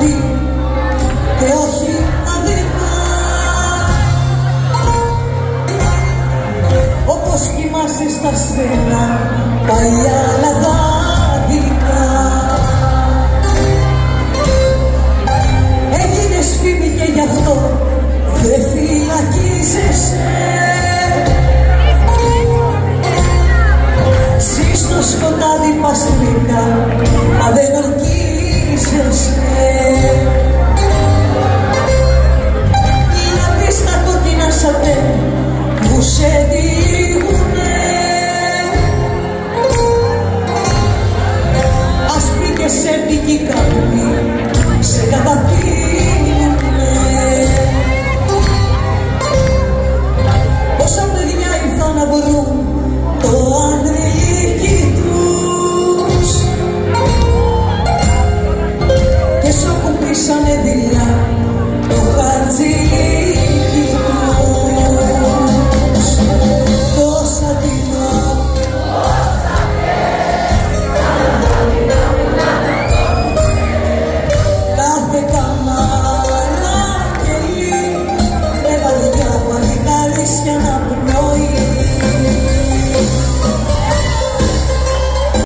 αγάπη και όχι αδικά. Όπως κοιμάσαι στα στενά παλιά λαδάδικα, έγινες φήμη και γι' αυτό δεν φυλακίζεσαι. Ζεις στο σκοτάδι παστρικά, μα δεν ορκίζεσαι. Να πεις τα κόκκινα σατέν που σε τυλίγουνε, άσπρη και σέρτικη καρδί σε καταπίνουνε. Πόσα παιδιά ήρθαν να βρουν το ανδρελίκι τους και σ' ακουμπήσανε δειλά το χαρτζηλίκι.